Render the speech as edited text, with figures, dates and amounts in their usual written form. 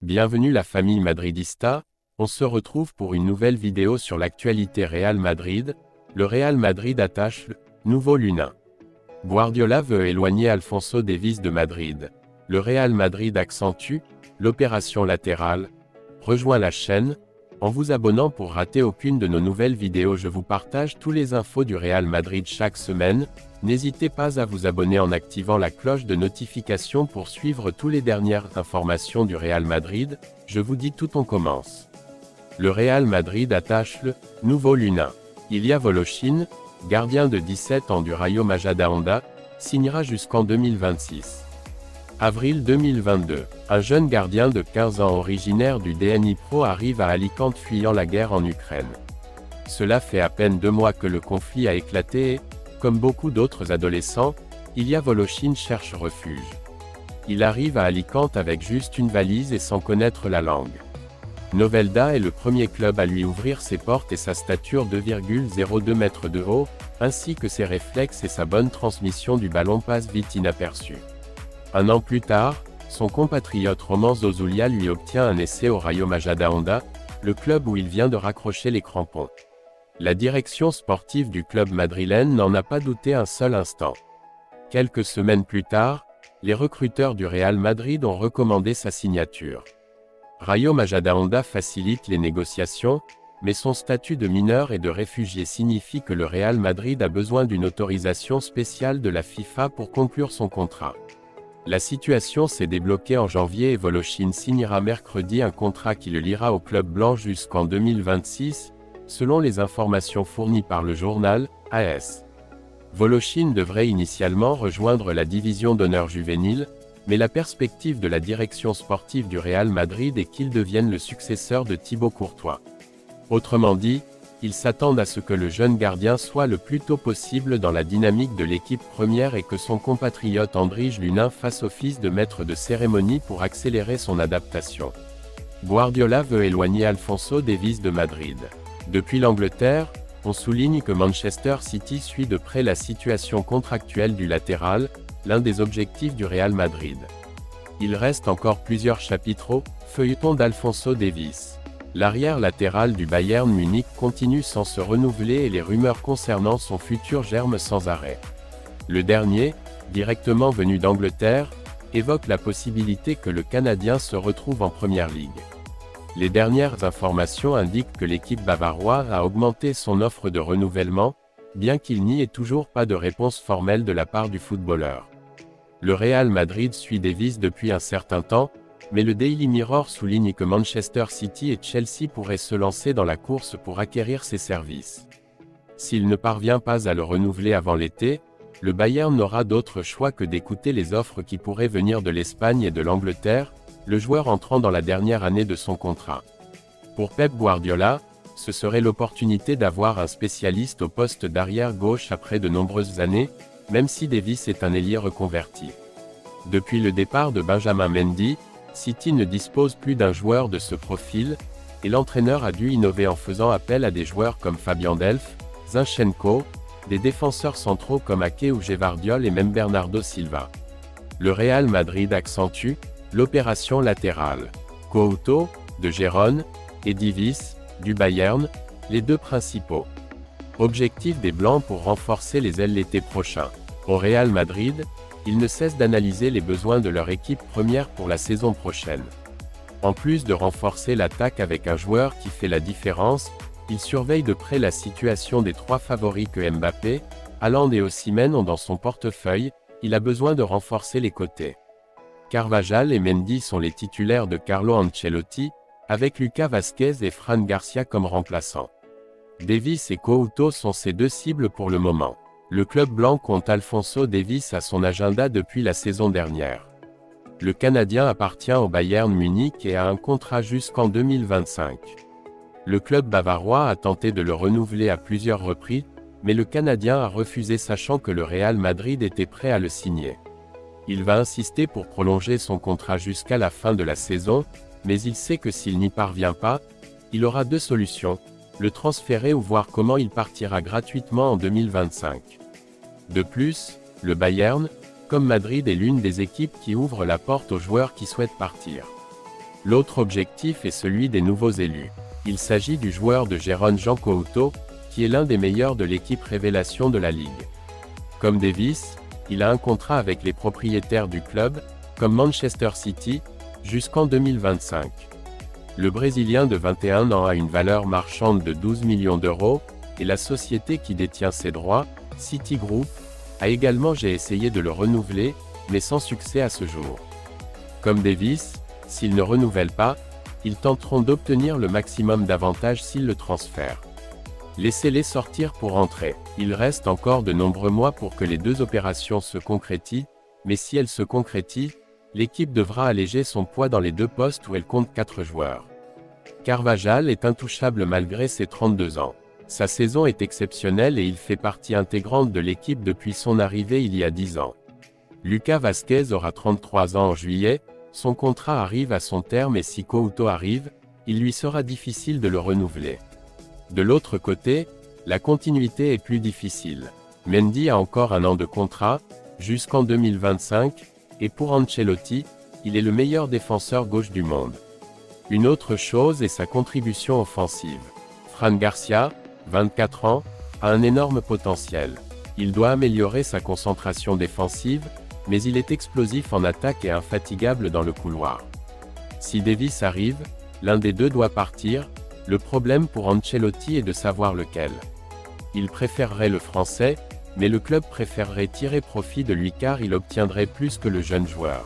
Bienvenue la famille madridista, on se retrouve pour une nouvelle vidéo sur l'actualité Real Madrid. Le Real Madrid attache le nouveau Lunin. Guardiola veut éloigner Alphonso Davies de Madrid. Le Real Madrid accentue l'opération latérale. Rejoins la chaîne en vous abonnant pour rater aucune de nos nouvelles vidéos. Je vous partage tous les infos du Real Madrid chaque semaine. N'hésitez pas à vous abonner en activant la cloche de notification pour suivre toutes les dernières informations du Real Madrid. Je vous dis tout, on commence. Le Real Madrid attache le nouveau Lunin. Ilya Voloshin, gardien de 17 ans du Rayo Majadahonda, signera jusqu'en 2026. Avril 2022. Un jeune gardien de 15 ans originaire du DNI Pro arrive à Alicante fuyant la guerre en Ukraine. Cela fait à peine 2 mois que le conflit a éclaté et, comme beaucoup d'autres adolescents, Ilya Voloshin cherche refuge. Il arrive à Alicante avec juste une valise et sans connaître la langue. Novelda est le premier club à lui ouvrir ses portes et sa stature 2,02 mètres de haut, ainsi que ses réflexes et sa bonne transmission du ballon passe vite inaperçu. Un an plus tard, son compatriote Roman Zozulia lui obtient un essai au Rayo Majadahonda, le club où il vient de raccrocher les crampons. La direction sportive du club madrilène n'en a pas douté un seul instant. Quelques semaines plus tard, les recruteurs du Real Madrid ont recommandé sa signature. Rayo Majadahonda facilite les négociations, mais son statut de mineur et de réfugié signifie que le Real Madrid a besoin d'une autorisation spéciale de la FIFA pour conclure son contrat. La situation s'est débloquée en janvier et Voloshin signera mercredi un contrat qui le liera au club blanc jusqu'en 2026, selon les informations fournies par le journal AS. Voloshin devrait initialement rejoindre la division d'honneur juvénile, mais la perspective de la direction sportive du Real Madrid est qu'il devienne le successeur de Thibaut Courtois. Autrement dit, ils s'attendent à ce que le jeune gardien soit le plus tôt possible dans la dynamique de l'équipe première et que son compatriote Andrij Lunin fasse office de maître de cérémonie pour accélérer son adaptation. Guardiola veut éloigner Alphonso Davies de Madrid. Depuis l'Angleterre, on souligne que Manchester City suit de près la situation contractuelle du latéral, l'un des objectifs du Real Madrid. Il reste encore plusieurs chapitres au feuilleton d'Alphonso Davies. L'arrière latéral du Bayern Munich continue sans se renouveler et les rumeurs concernant son futur germent sans arrêt. Le dernier, directement venu d'Angleterre, évoque la possibilité que le Canadien se retrouve en Première Ligue. Les dernières informations indiquent que l'équipe bavaroise a augmenté son offre de renouvellement, bien qu'il n'y ait toujours pas de réponse formelle de la part du footballeur. Le Real Madrid suit Davies depuis un certain temps, mais le Daily Mirror souligne que Manchester City et Chelsea pourraient se lancer dans la course pour acquérir ses services. S'il ne parvient pas à le renouveler avant l'été, le Bayern n'aura d'autre choix que d'écouter les offres qui pourraient venir de l'Espagne et de l'Angleterre, le joueur entrant dans la dernière année de son contrat. Pour Pep Guardiola, ce serait l'opportunité d'avoir un spécialiste au poste d'arrière gauche après de nombreuses années, même si Davies est un ailier reconverti. Depuis le départ de Benjamin Mendy, City ne dispose plus d'un joueur de ce profil, et l'entraîneur a dû innover en faisant appel à des joueurs comme Fabian Delph, Zinchenko, des défenseurs centraux comme Ake ou Gvardiol et même Bernardo Silva. Le Real Madrid accentue l'opération latérale. Couto, de Gérone, et Davies, du Bayern, les deux principaux. Objectif des Blancs pour renforcer les ailes l'été prochain. Au Real Madrid, ils ne cessent d'analyser les besoins de leur équipe première pour la saison prochaine. En plus de renforcer l'attaque avec un joueur qui fait la différence, ils surveillent de près la situation des 3 favoris que Mbappé, Haaland et Osimhen ont dans son portefeuille. Il a besoin de renforcer les côtés. Carvajal et Mendy sont les titulaires de Carlo Ancelotti, avec Lucas Vázquez et Fran Garcia comme remplaçants. Davies et Couto sont ses 2 cibles pour le moment. Le club blanc compte Alphonso Davies à son agenda depuis la saison dernière. Le Canadien appartient au Bayern Munich et a un contrat jusqu'en 2025. Le club bavarois a tenté de le renouveler à plusieurs reprises, mais le Canadien a refusé sachant que le Real Madrid était prêt à le signer. Il va insister pour prolonger son contrat jusqu'à la fin de la saison, mais il sait que s'il n'y parvient pas, il aura 2 solutions, le transférer ou voir comment il partira gratuitement en 2025. De plus, le Bayern, comme Madrid est l'une des équipes qui ouvre la porte aux joueurs qui souhaitent partir. L'autre objectif est celui des nouveaux élus. Il s'agit du joueur de Gérone Jean Couto, qui est l'un des meilleurs de l'équipe révélation de la Ligue. Comme Davis, il a un contrat avec les propriétaires du club, comme Manchester City, jusqu'en 2025. Le Brésilien de 21 ans a une valeur marchande de 12 millions d'euros, et la société qui détient ses droits, City Group, a également essayé de le renouveler, mais sans succès à ce jour. Comme Davis, s'ils ne renouvellent pas, ils tenteront d'obtenir le maximum d'avantages s'ils le transfèrent. Laissez-les sortir pour entrer. Il reste encore de nombreux mois pour que les deux opérations se concrétisent, mais si elles se concrétisent, l'équipe devra alléger son poids dans les deux postes où elle compte 4 joueurs. Carvajal est intouchable malgré ses 32 ans. Sa saison est exceptionnelle et il fait partie intégrante de l'équipe depuis son arrivée il y a 10 ans. Lucas Vázquez aura 33 ans en juillet, son contrat arrive à son terme et si Couto arrive, il lui sera difficile de le renouveler. De l'autre côté, la continuité est plus difficile. Mendy a encore un an de contrat, jusqu'en 2025, et pour Ancelotti, il est le meilleur défenseur gauche du monde. Une autre chose est sa contribution offensive. Fran Garcia, 24 ans, a un énorme potentiel. Il doit améliorer sa concentration défensive, mais il est explosif en attaque et infatigable dans le couloir. Si Davis arrive, l'un des deux doit partir, le problème pour Ancelotti est de savoir lequel. Il préférerait le français, mais le club préférerait tirer profit de lui car il obtiendrait plus que le jeune joueur.